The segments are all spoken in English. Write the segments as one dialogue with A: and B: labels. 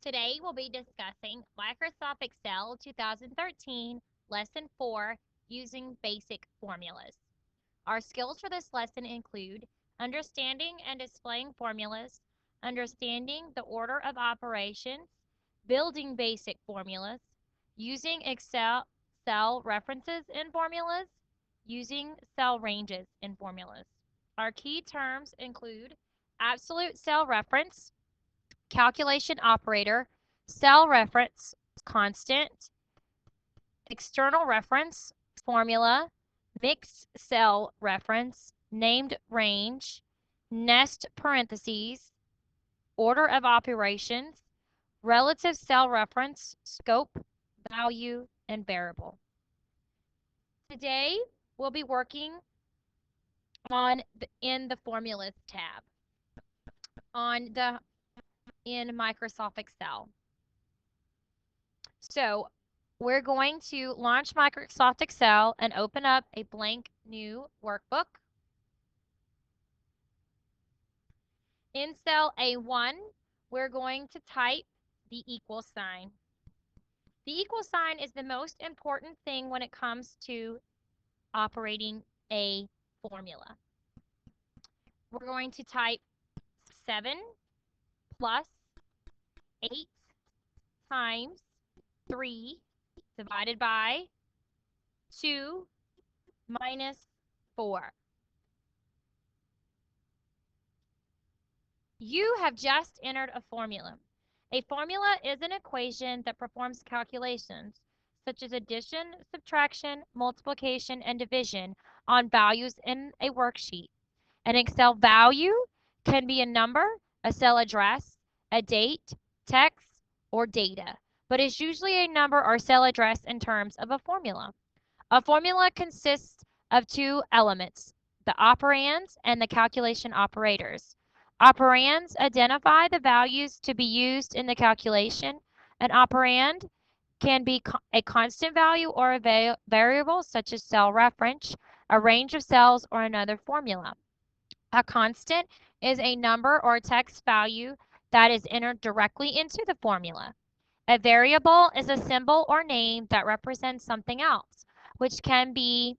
A: Today we'll be discussing Microsoft Excel 2013, Lesson 4, Using Basic Formulas. Our skills for this lesson include understanding and displaying formulas, understanding the order of operations, building basic formulas, using Excel cell references in formulas, using cell ranges in formulas. Our key terms include absolute cell reference, calculation operator, cell reference, constant, external reference, formula, mixed cell reference, named range, nest parentheses, order of operations, relative cell reference, scope, value, and variable. Today, we'll be working in the formulas tab in Microsoft Excel. So we're going to launch Microsoft Excel and open up a blank new workbook. In cell A1, we're going to type the equal sign. The equal sign is the most important thing when it comes to operating a formula. We're going to type 7 plus 8 times 3 divided by 2 minus 4. You have just entered a formula. A formula is an equation that performs calculations such as addition, subtraction, multiplication, and division on values in a worksheet. An Excel value can be a number, a cell address, a date, text, or data, but is usually a number or cell address in terms of a formula. A formula consists of two elements, the operands and the calculation operators. Operands identify the values to be used in the calculation. An operand can be a constant value or a variable such as cell reference, a range of cells, or another formula. A constant is a number or text value that is entered directly into the formula. A variable is a symbol or name that represents something else, which can be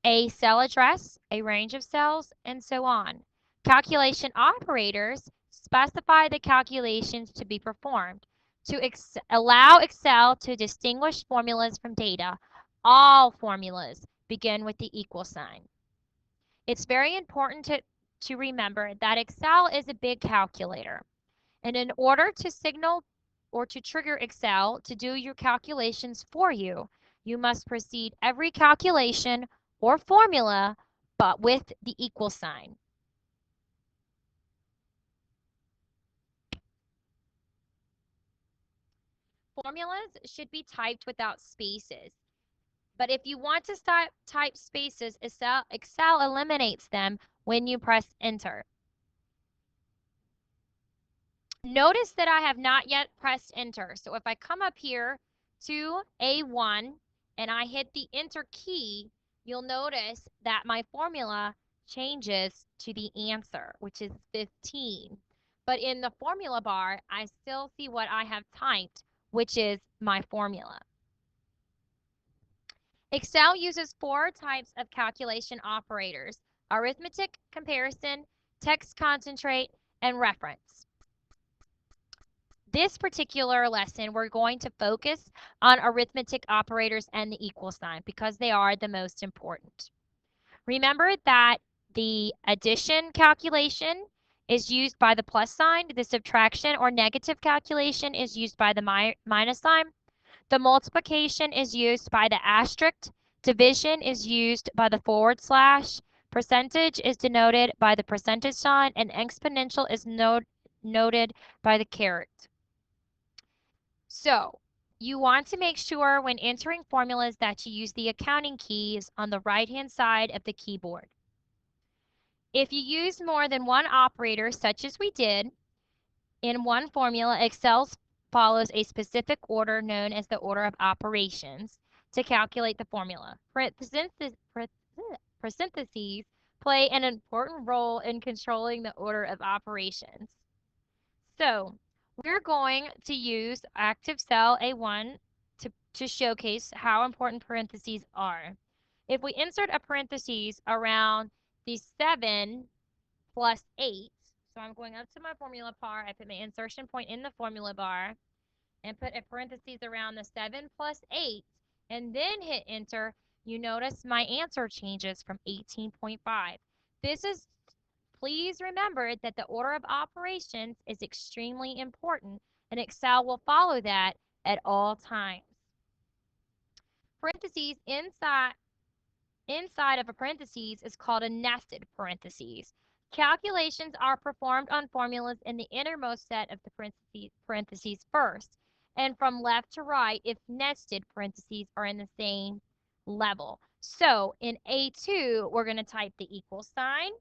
A: a cell address, a range of cells, and so on. Calculation operators specify the calculations to be performed. To allow Excel to distinguish formulas from data, all formulas begin with the equal sign. It's very important to remember that Excel is a big calculator. And in order to signal or to trigger Excel to do your calculations for you, you must proceed every calculation or formula, but with the equal sign. Formulas should be typed without spaces. But if you want to type spaces, Excel eliminates them when you press enter. Notice that I have not yet pressed enter. So if I come up here to A1 and I hit the enter key, you'll notice that my formula changes to the answer, which is 15. But in the formula bar, I still see what I have typed, which is my formula. Excel uses 4 types of calculation operators: arithmetic, comparison, text concentrate, and reference. This particular lesson, we're going to focus on arithmetic operators and the equal sign because they are the most important. Remember that the addition calculation is used by the plus sign, the subtraction or negative calculation is used by the minus sign, the multiplication is used by the asterisk, division is used by the forward slash, percentage is denoted by the percentage sign, and exponential is noted by the caret. So you want to make sure when entering formulas that you use the accounting keys on the right-hand side of the keyboard. If you use more than one operator, such as we did, in one formula, Excel follows a specific order known as the order of operations to calculate the formula. Parentheses play an important role in controlling the order of operations. So we're going to use active cell A1 to showcase how important parentheses are. If we insert a parentheses around the 7 plus 8, so I'm going up to my formula bar, I put my insertion point in the formula bar, and put a parentheses around the 7 plus 8, and then hit enter, you notice my answer changes from 18.5. Please remember that the order of operations is extremely important, and Excel will follow that at all times. Parentheses inside of a parentheses is called a nested parentheses. Calculations are performed on formulas in the innermost set of the parentheses first, and from left to right if nested parentheses are in the same level. So in A2, we're going to type the equal sign,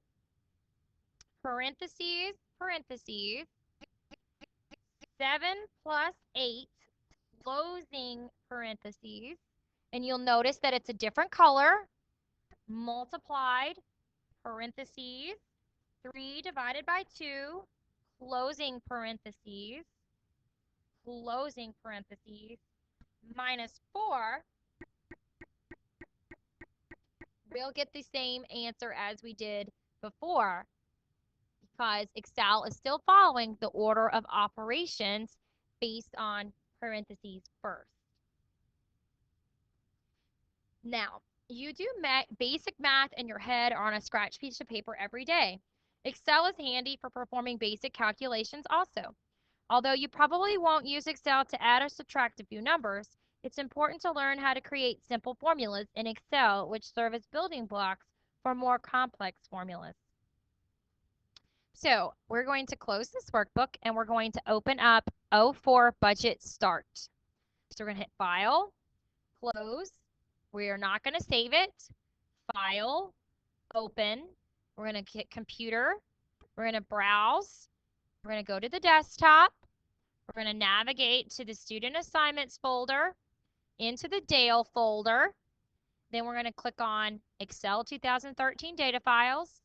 A: parentheses, parentheses, 7 plus 8, closing parentheses, and you'll notice that it's a different color, multiplied, parentheses, 3 divided by 2, closing parentheses, minus 4, we'll get the same answer as we did before because Excel is still following the order of operations based on parentheses first. Now, you do basic math in your head or on a scratch piece of paper every day. Excel is handy for performing basic calculations also. Although you probably won't use Excel to add or subtract a few numbers, it's important to learn how to create simple formulas in Excel which serve as building blocks for more complex formulas. So we're going to close this workbook and we're going to open up O4 Budget Start. So we're going to hit File, Close. We are not going to save it. File, Open. We're going to hit Computer. We're going to browse. We're going to go to the desktop. We're going to navigate to the Student Assignments folder, into the Dale folder. Then we're going to click on Excel 2013 Data Files,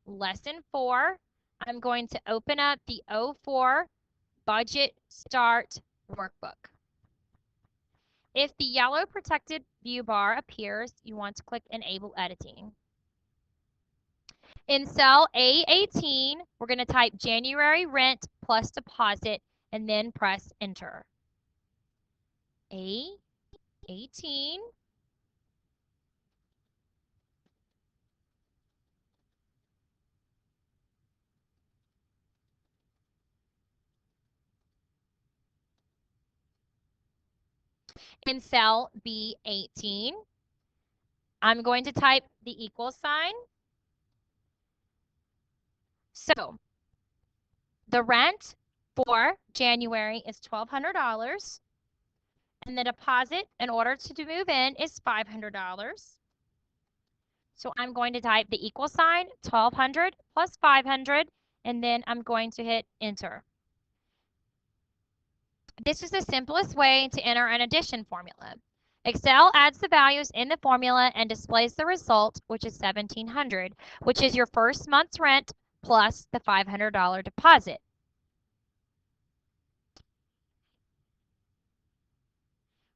A: Lesson 4. I'm going to open up the O4 Budget Start workbook. If the yellow protected view bar appears, you want to click Enable Editing. In cell A18, we're going to type January rent plus deposit and then press Enter. A18. In cell B18, I'm going to type the equal sign. So the rent for January is $1,200, and the deposit in order to move in is $500. So I'm going to type the equal sign, 1,200 plus 500, and then I'm going to hit Enter. This is the simplest way to enter an addition formula. Excel adds the values in the formula and displays the result, which is $1,700, which is your first month's rent plus the $500 deposit.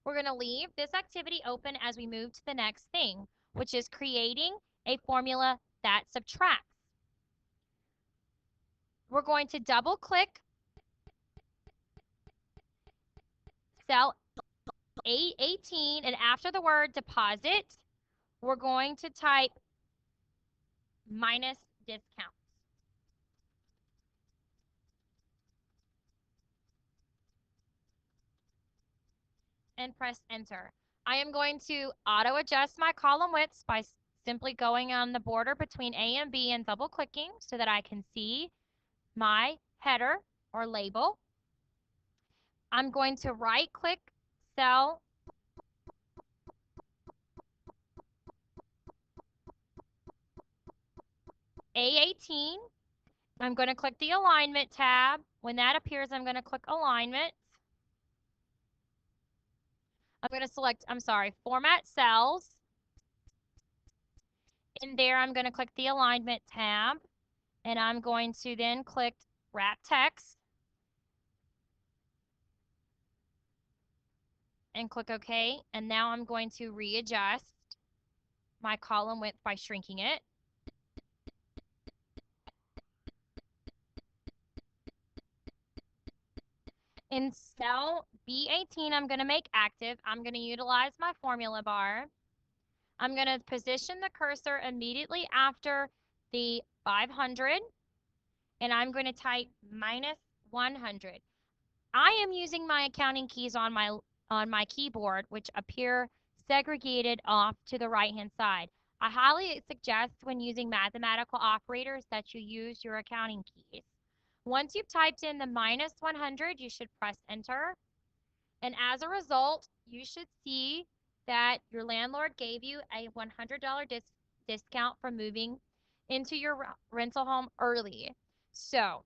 A: We're going to leave this activity open as we move to the next thing, which is creating a formula that subtracts. We're going to double click cell A18, and after the word deposit, we're going to type minus discount. And press Enter. I am going to auto adjust my column widths by simply going on the border between A and B and double clicking so that I can see my header or label. I'm going to right click cell A18. I'm going to click the alignment tab. When that appears, I'm going to click alignment. I'm going to select, format cells. In there, I'm going to click the alignment tab, and I'm going to then click wrap text. and click OK. And now I'm going to readjust my column width by shrinking it. In cell B18, I'm going to make active. I'm going to utilize my formula bar. I'm going to position the cursor immediately after the 500, and I'm going to type minus 100. I am using my accounting keys on my keyboard, which appear segregated off to the right-hand side. I highly suggest when using mathematical operators that you use your accounting keys. Once you've typed in the minus 100, you should press enter. And as a result, you should see that your landlord gave you a $100 discount for moving into your rental home early. So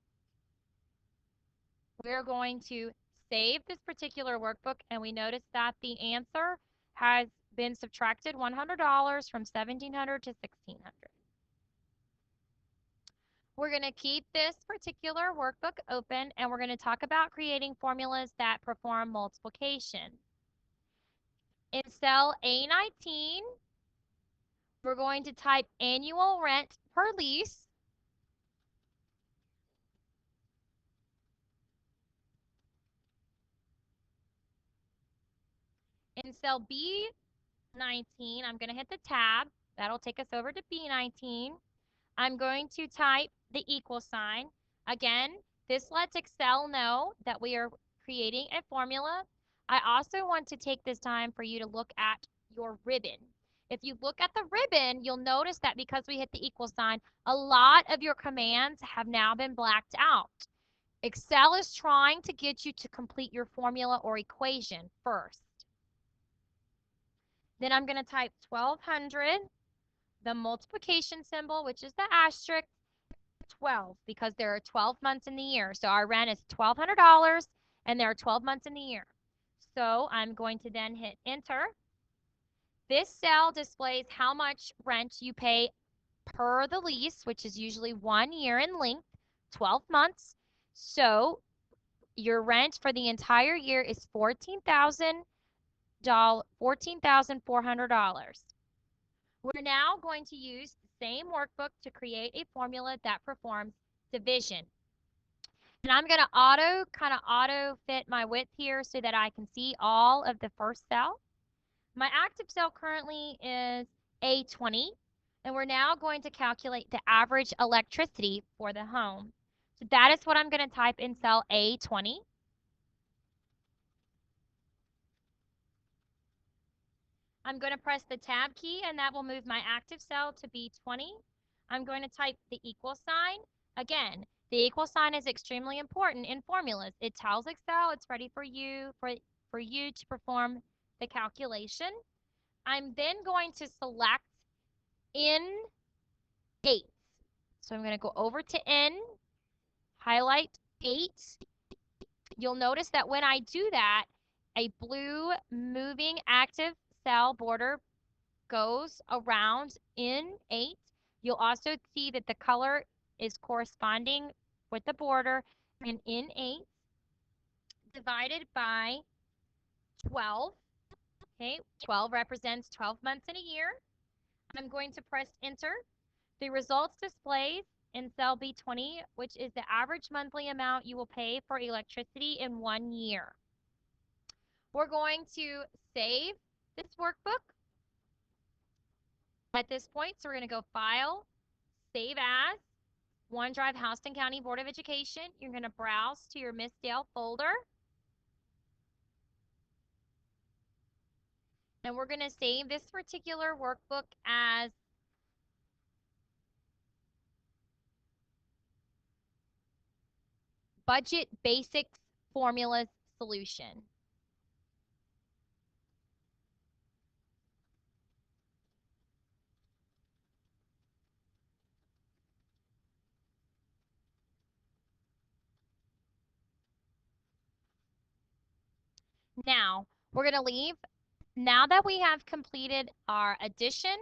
A: we're going to save this particular workbook, and we notice that the answer has been subtracted $100 from $1,700 to $1,600. We're going to keep this particular workbook open, and we're going to talk about creating formulas that perform multiplication. In cell A19, we're going to type annual rent per lease. In cell B19, I'm going to hit the tab. That'll take us over to B19. I'm going to type the equal sign. Again, this lets Excel know that we are creating a formula. I also want to take this time for you to look at your ribbon. If you look at the ribbon, you'll notice that because we hit the equal sign, a lot of your commands have now been blacked out. Excel is trying to get you to complete your formula or equation first. Then I'm going to type 1200, the multiplication symbol, which is the asterisk, 12, because there are 12 months in the year. So our rent is $1,200 and there are 12 months in the year. So I'm going to then hit enter. This cell displays how much rent you pay per the lease, which is usually 1 year in length, 12 months. So your rent for the entire year is $14,400. We're now going to use the same workbook to create a formula that performs division. And I'm going to auto fit my width here so that I can see all of the first cell. My active cell currently is A20, and we're now going to calculate the average electricity for the home. So that is what I'm going to type in cell A20. I'm going to press the tab key, and that will move my active cell to B20. I'm going to type the equal sign. Again, the equal sign is extremely important in formulas. It tells Excel it's ready for you to perform the calculation. I'm then going to select in eighths. So I'm going to go over to N, highlight 8. You'll notice that when I do that, a blue moving active cell border goes around in 8. You'll also see that the color is corresponding with the border, and in 8 divided by 12. Okay, 12 represents 12 months in a year. I'm going to press enter. The results displays in cell B20, which is the average monthly amount you will pay for electricity in 1 year. We're going to save this workbook at this point. So we're going to go File, Save As, OneDrive Houston County Board of Education. You're going to browse to your Miss Dale folder. And we're going to save this particular workbook as Budget Basics Formulas Solution. Now, we're going to leave. Now that we have completed our addition,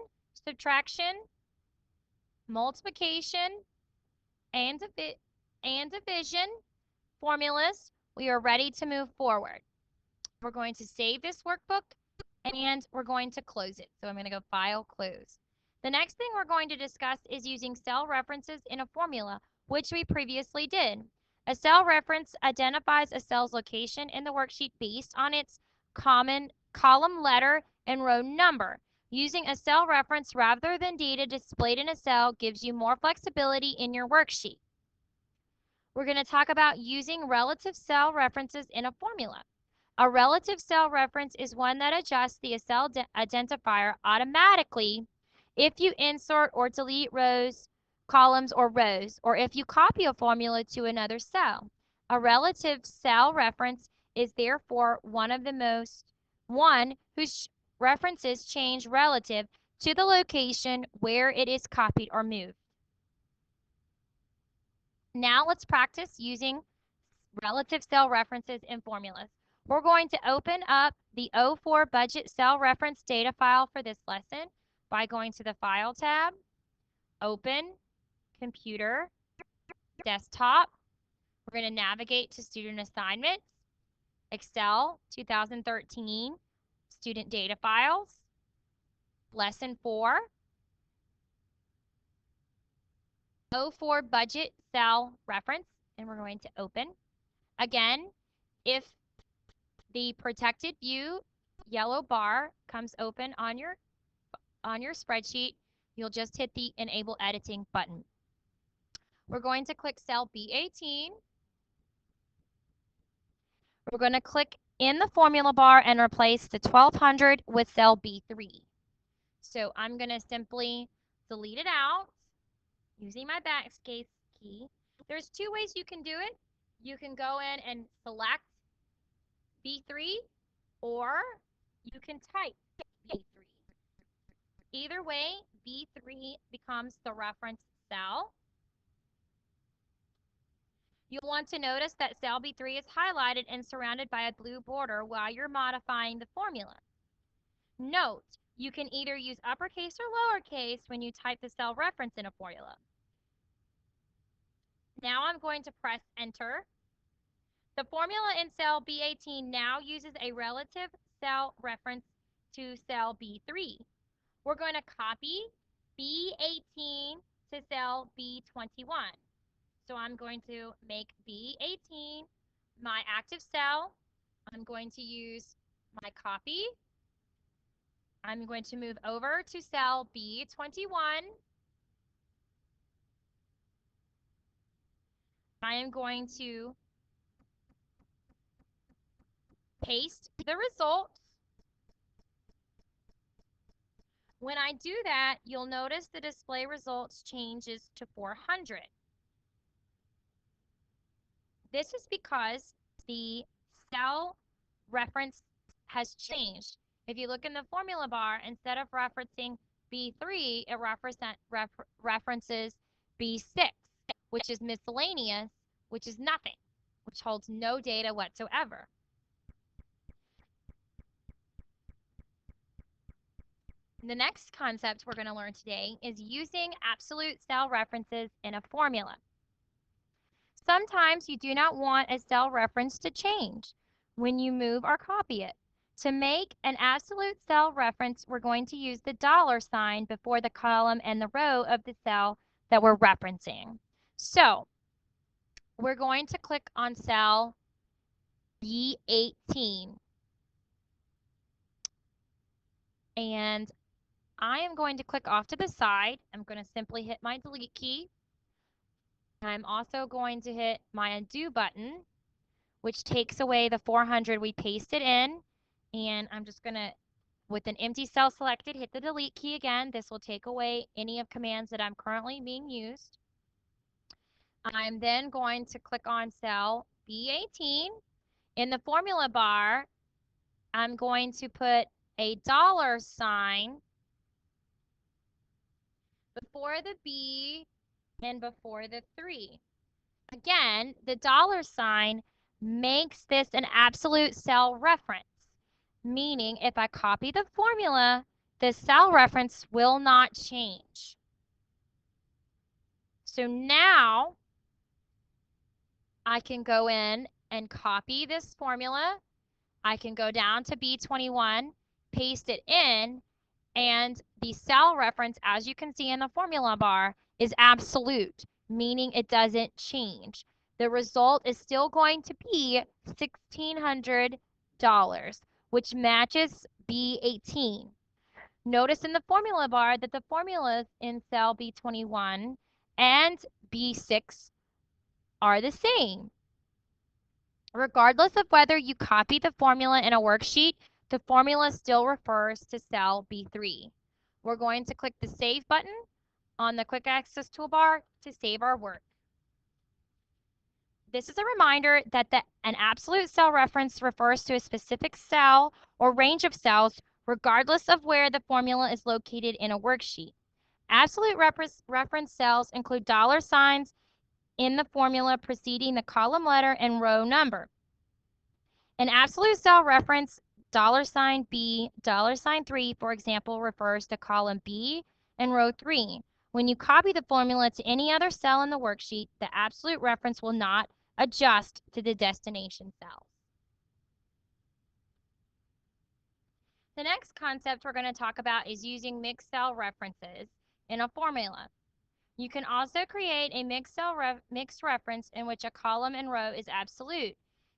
A: subtraction, multiplication, and division formulas, we are ready to move forward. We're going to save this workbook and we're going to close it. So I'm going to go File, Close. The next thing we're going to discuss is using cell references in a formula, which we previously did. A cell reference identifies a cell's location in the worksheet based on its common column letter and row number. Using a cell reference rather than data displayed in a cell gives you more flexibility in your worksheet. We're going to talk about using relative cell references in a formula. A relative cell reference is one that adjusts the cell identifier automatically if you insert or delete rows, columns, or rows, or if you copy a formula to another cell. A relative cell reference is therefore one whose references change relative to the location where it is copied or moved. Now let's practice using relative cell references in formulas. We're going to open up the O4 budget cell reference data file for this lesson by going to the File tab, Open, Computer, Desktop. We're going to navigate to Student Assignments, Excel 2013, Student Data Files, Lesson 4, O4 budget cell reference, and we're going to open. Again, if the protected view yellow bar comes open on your spreadsheet, you'll just hit the Enable Editing button. We're going to click cell B18. We're going to click in the formula bar and replace the 1200 with cell B3. So I'm going to simply delete it out using my backspace key. There's two ways you can do it. You can go in and select B3, or you can type B3. Either way, B3 becomes the reference cell. You'll want to notice that cell B3 is highlighted and surrounded by a blue border while you're modifying the formula. Note, you can either use uppercase or lowercase when you type the cell reference in a formula. Now I'm going to press Enter. The formula in cell B18 now uses a relative cell reference to cell B3. We're going to copy B18 to cell B21. So I'm going to make B18 my active cell. I'm going to use my copy. I'm going to move over to cell B21. I am going to paste the results. When I do that, you'll notice the display results changes to 400. This is because the cell reference has changed. If you look in the formula bar, instead of referencing B3, it references B6, which is miscellaneous, which is nothing, which holds no data whatsoever. The next concept we're going to learn today is using absolute cell references in a formula. Sometimes you do not want a cell reference to change when you move or copy it. To make an absolute cell reference, we're going to use the $ before the column and the row of the cell that we're referencing. So we're going to click on cell B18. And I am going to click off to the side. I'm going to simply hit my delete key. I'm also going to hit my undo button, which takes away the 400 we pasted in. And I'm just going to, with an empty cell selected, hit the delete key again. This will take away any of commands that I'm currently being used. I'm then going to click on cell B18. In the formula bar, I'm going to put a $ before the B and before the 3. Again, the $ makes this an absolute cell reference, meaning if I copy the formula, the cell reference will not change. So now I can go in and copy this formula. I can go down to B21, paste it in, and the cell reference, as you can see in the formula bar, is absolute, meaning it doesn't change. The result is still going to be $1,600, which matches B18. Notice in the formula bar that the formulas in cell B21 and B6 are the same. Regardless of whether you copy the formula in a worksheet, the formula still refers to cell B3. We're going to click the Save button on the Quick Access toolbar to save our work. This is a reminder that an absolute cell reference refers to a specific cell or range of cells, regardless of where the formula is located in a worksheet. Absolute reference cells include dollar signs in the formula preceding the column letter and row number. An absolute cell reference $B, $3, for example, refers to column B and row 3. When you copy the formula to any other cell in the worksheet, the absolute reference will not adjust to the destination cells. The next concept we're going to talk about is using mixed cell references in a formula. You can also create a mixed reference in which a column and row is absolute.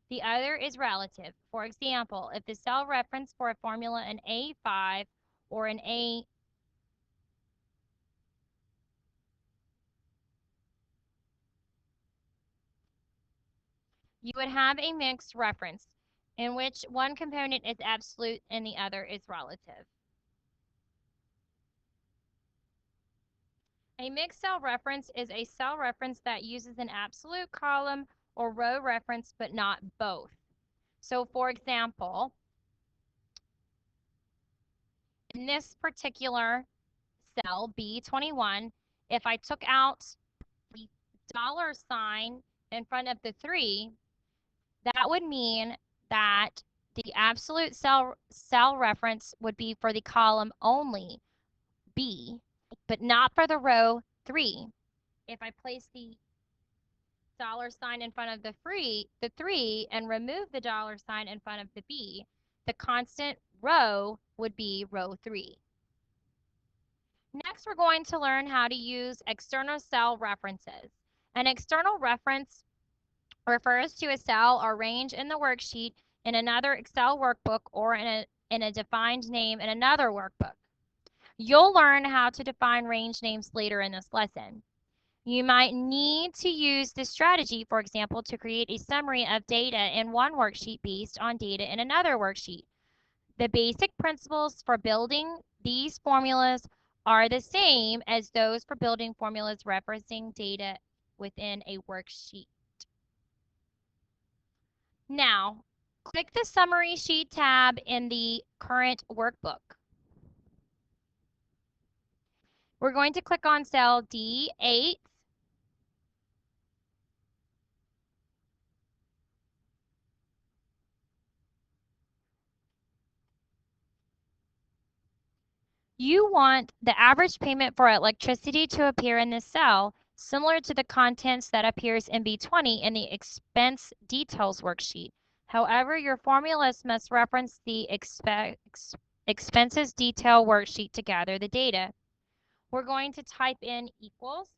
A: The other is relative. For example, if the cell reference for a formula in A5 or an you would have a mixed reference in which one component is absolute and the other is relative. A mixed cell reference is a cell reference that uses an absolute column or row reference, but not both. So for example, in this particular cell, B21, if I took out the dollar sign in front of the 3, that would mean that the absolute cell reference would be for the column only, B, but not for the row 3. If I place the dollar sign in front of the 3 and remove the dollar sign in front of the B, the constant row would be row 3. Next, we're going to learn how to use external cell references. An external reference refers to a cell or range in the worksheet in another Excel workbook or in a defined name in another workbook. You'll learn how to define range names later in this lesson. You might need to use this strategy, for example, to create a summary of data in one worksheet based on data in another worksheet. The basic principles for building these formulas are the same as those for building formulas referencing data within a worksheet. Now, click the Summary Sheet tab in the current workbook. We're going to click on cell D8. You want the average payment for electricity to appear in this cell, similar to the contents that appears in B20 in the Expense Details worksheet. However, your formulas must reference the Expenses Detail worksheet to gather the data. We're going to type in equals.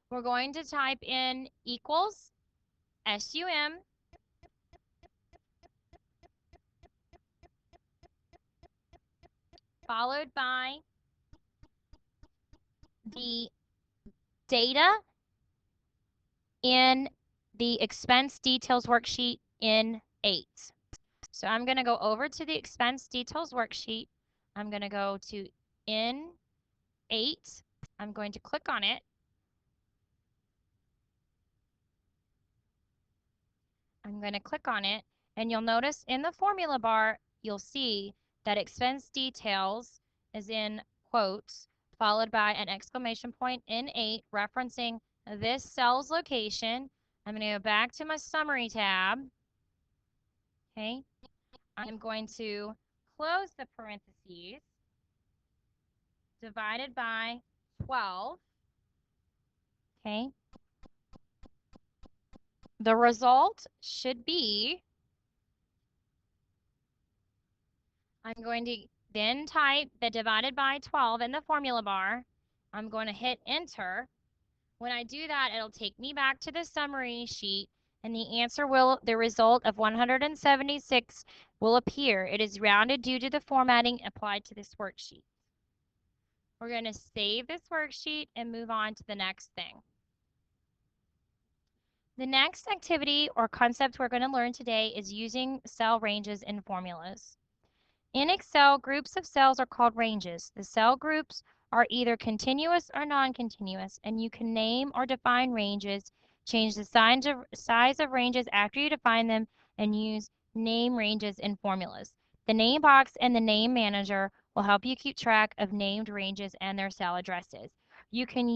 A: We're going to type in equals, SUM, followed by the data in the Expense Details worksheet in 8. So I'm going to go over to the Expense Details worksheet. I'm going to go to in 8. I'm going to click on it. I'm going to click on it, and you'll notice in the formula bar, you'll see that Expense Details is in quotes, followed by an exclamation point in 8, referencing this cell's location. I'm going to go back to my Summary tab. Okay. I'm going to close the parentheses, divided by 12. Okay. The result should be, I'm going to then type the divided by 12 in the formula bar. I'm going to hit enter. When I do that, it'll take me back to the summary sheet, and the result of 176 will appear. It is rounded due to the formatting applied to this worksheet. We're going to save this worksheet and move on to the next thing. The next activity or concept we're going to learn today is using cell ranges in formulas. In Excel, groups of cells are called ranges. The cell groups are either continuous or non-continuous, and you can name or define ranges, change the size of ranges after you define them, and use name ranges in formulas. The name box and the name manager will help you keep track of named ranges and their cell addresses. You can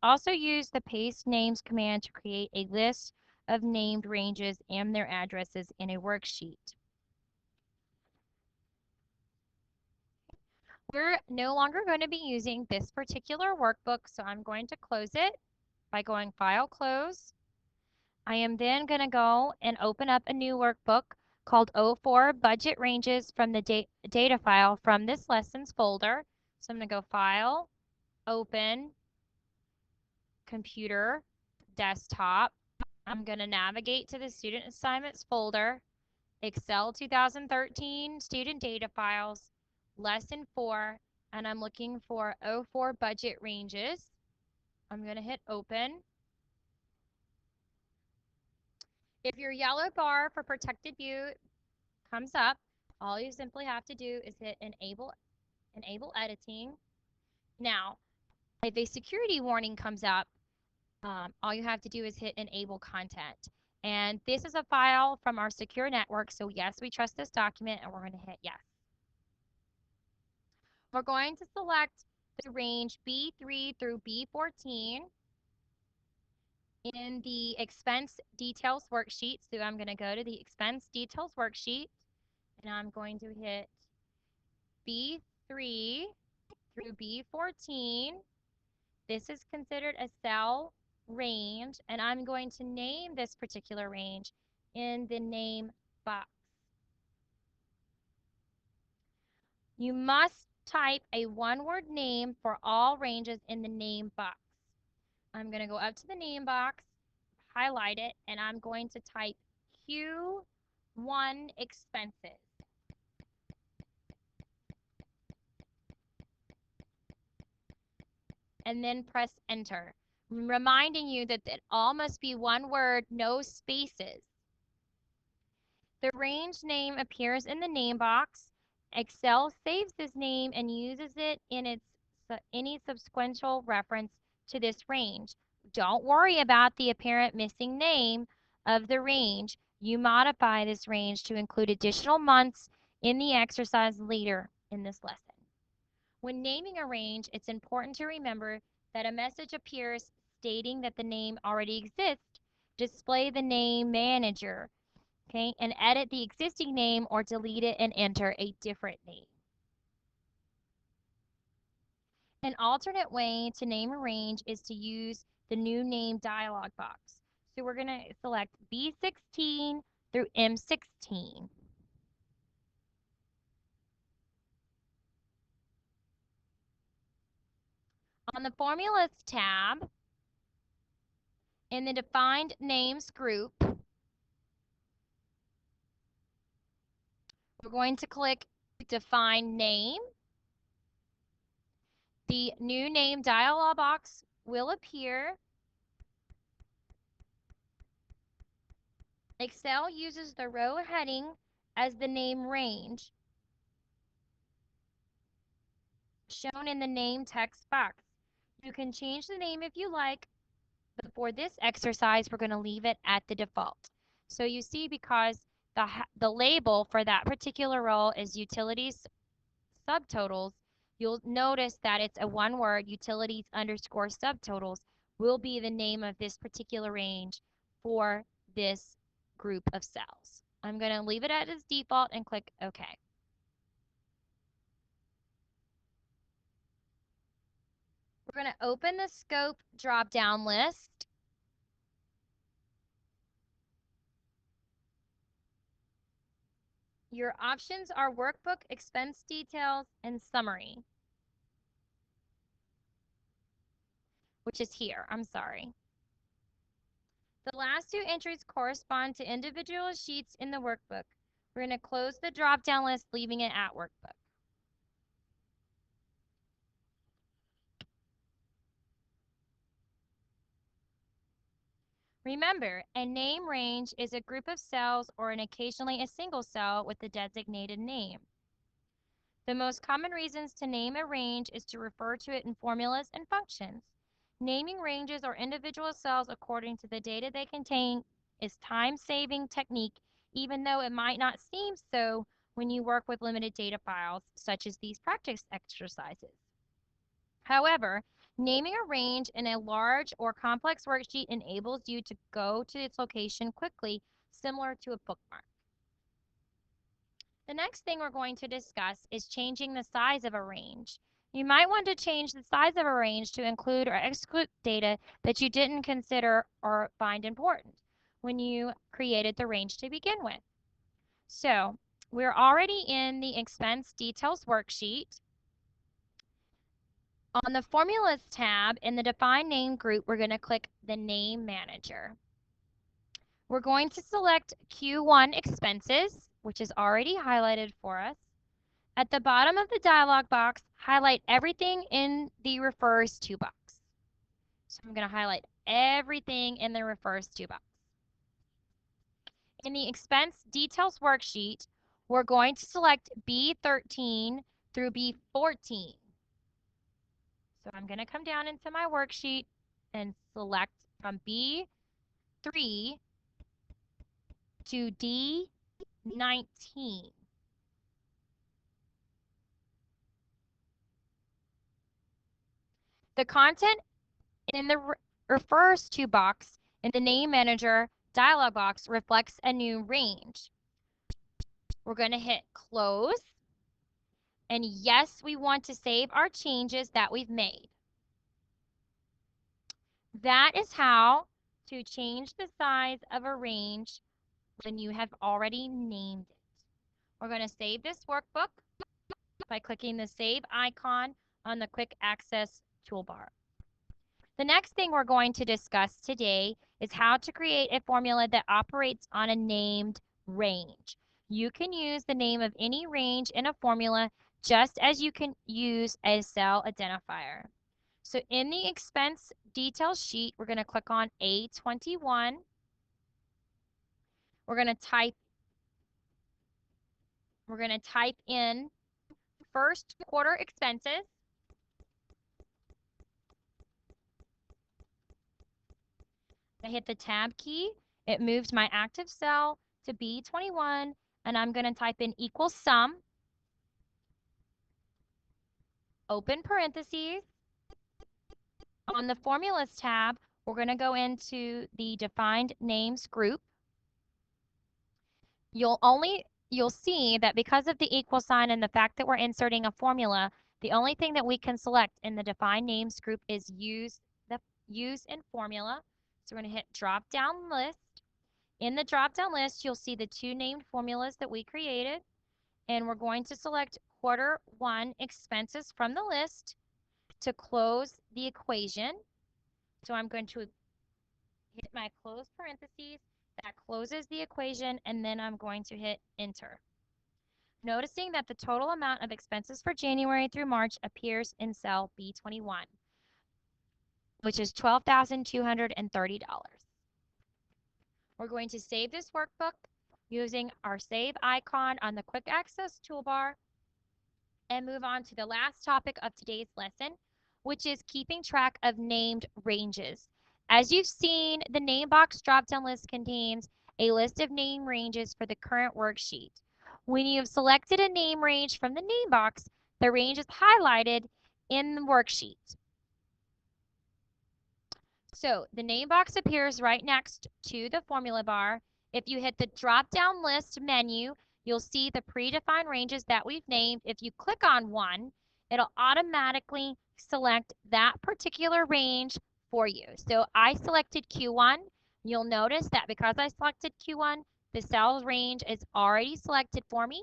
A: also use the paste names command to create a list of named ranges and their addresses in a worksheet. We're no longer going to be using this particular workbook, so I'm going to close it by going File, Close. I am then going to go and open up a new workbook called O4 Budget Ranges from the data file from this lessons folder. So I'm going to go File, Open, Computer, Desktop. I'm going to navigate to the Student Assignments folder, Excel 2013 Student Data Files, Lesson 4, and I'm looking for O4 budget ranges. I'm going to hit open. If your yellow bar for protected view comes up, all you simply have to do is hit enable editing. Now, if a security warning comes up, all you have to do is hit enable content. And this is a file from our secure network, so yes, we trust this document, and we're going to hit yes. We're going to select the range B3 through B14 in the expense details worksheet. So I'm going to go to the expense details worksheet, and I'm going to hit B3 through B14. This is considered a cell range, and I'm going to name this particular range in the name box. You must type a one-word name for all ranges in the name box. I'm going to go up to the name box, highlight it, and I'm going to type Q1 expenses. And then press enter, reminding you that all must be one word, no spaces. The range name appears in the name box. Excel saves this name and uses it in any subsequent reference to this range. Don't worry about the apparent missing name of the range. You modify this range to include additional months in the exercise later in this lesson. When naming a range, it's important to remember that a message appears stating that the name already exists. Display the name manager, okay, and edit the existing name or delete it and enter a different name. An alternate way to name a range is to use the new name dialog box. So we're going to select B16 through M16. On the Formulas tab, in the Defined Names group, we're going to click Define Name. The new name dialog box will appear. Excel uses the row heading as the name range shown in the name text box. You can change the name if you like, but for this exercise, we're going to leave it at the default. So you see, because the label for that particular row is utilities subtotals, you'll notice that it's a one word, utilities underscore subtotals will be the name of this particular range for this group of cells. I'm going to leave it at its default and click OK. We're going to open the scope drop-down list. Your options are workbook, expense details, and summary, which is here. I'm sorry. The last two entries correspond to individual sheets in the workbook. We're going to close the drop-down list, leaving it at workbook. Remember, a name range is a group of cells or occasionally a single cell with a designated name. The most common reasons to name a range is to refer to it in formulas and functions. Naming ranges or individual cells according to the data they contain is time-saving technique, even though it might not seem so when you work with limited data files, such as these practice exercises. However, naming a range in a large or complex worksheet enables you to go to its location quickly, similar to a bookmark. The next thing we're going to discuss is changing the size of a range. You might want to change the size of a range to include or exclude data that you didn't consider or find important when you created the range to begin with. So, we're already in the expense details worksheet. On the Formulas tab in the Define Name group, we're going to click the Name Manager. We're going to select Q1 Expenses, which is already highlighted for us. At the bottom of the dialog box, highlight everything in the Refers To box. So I'm going to highlight everything in the Refers To box. In the Expense Details worksheet, we're going to select B13 through B14. So I'm going to come down into my worksheet and select from B3 to D19. The content in the Refers To box in the Name Manager dialog box reflects a new range. We're going to hit Close. And yes, we want to save our changes that we've made. That is how to change the size of a range when you have already named it. We're going to save this workbook by clicking the Save icon on the Quick Access toolbar. The next thing we're going to discuss today is how to create a formula that operates on a named range. You can use the name of any range in a formula just as you can use a cell identifier. So in the expense details sheet, we're going to click on A21. We're going to type in first quarter expenses. I hit the tab key. It moves my active cell to B21, and I'm going to type in equals sum, open parentheses. On the Formulas tab, we're going to go into the Defined Names group. You'll see that because of the equal sign and the fact that we're inserting a formula, the only thing that we can select in the Defined Names group is Use in Formula. So we're going to hit Drop Down List. In the drop-down list, you'll see the two named formulas that we created, and we're going to select quarter one expenses from the list to close the equation. So I'm going to hit my close parentheses. That closes the equation, and then I'm going to hit Enter. Noticing that the total amount of expenses for January through March appears in cell B21, which is $12,230. We're going to save this workbook using our Save icon on the Quick Access toolbar and move on to the last topic of today's lesson, which is keeping track of named ranges. As you've seen, the name box drop-down list contains a list of name ranges for the current worksheet. When you have selected a name range from the name box, the range is highlighted in the worksheet. So the name box appears right next to the formula bar. If you hit the drop-down list menu, you'll see the predefined ranges that we've named. If you click on one, it'll automatically select that particular range for you. So I selected Q1. You'll notice that because I selected Q1, The cell range is already selected for me.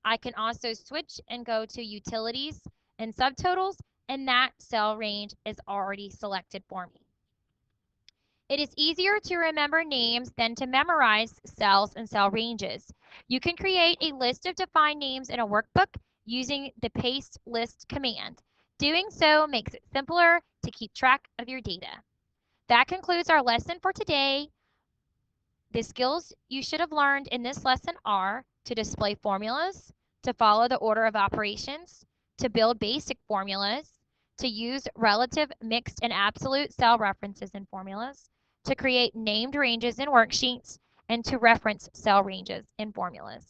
A: I can also switch and go to utilities and subtotals, and that cell range is already selected for me. It is easier to remember names than to memorize cells and cell ranges. You can create a list of defined names in a workbook using the paste list command. Doing so makes it simpler to keep track of your data. That concludes our lesson for today. The skills you should have learned in this lesson are to display formulas, to follow the order of operations, to build basic formulas, to use relative, mixed, and absolute cell references in formulas, to create named ranges in worksheets, and to reference cell ranges in formulas.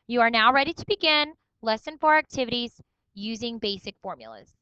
A: You are now ready to begin Lesson 4 activities using basic formulas.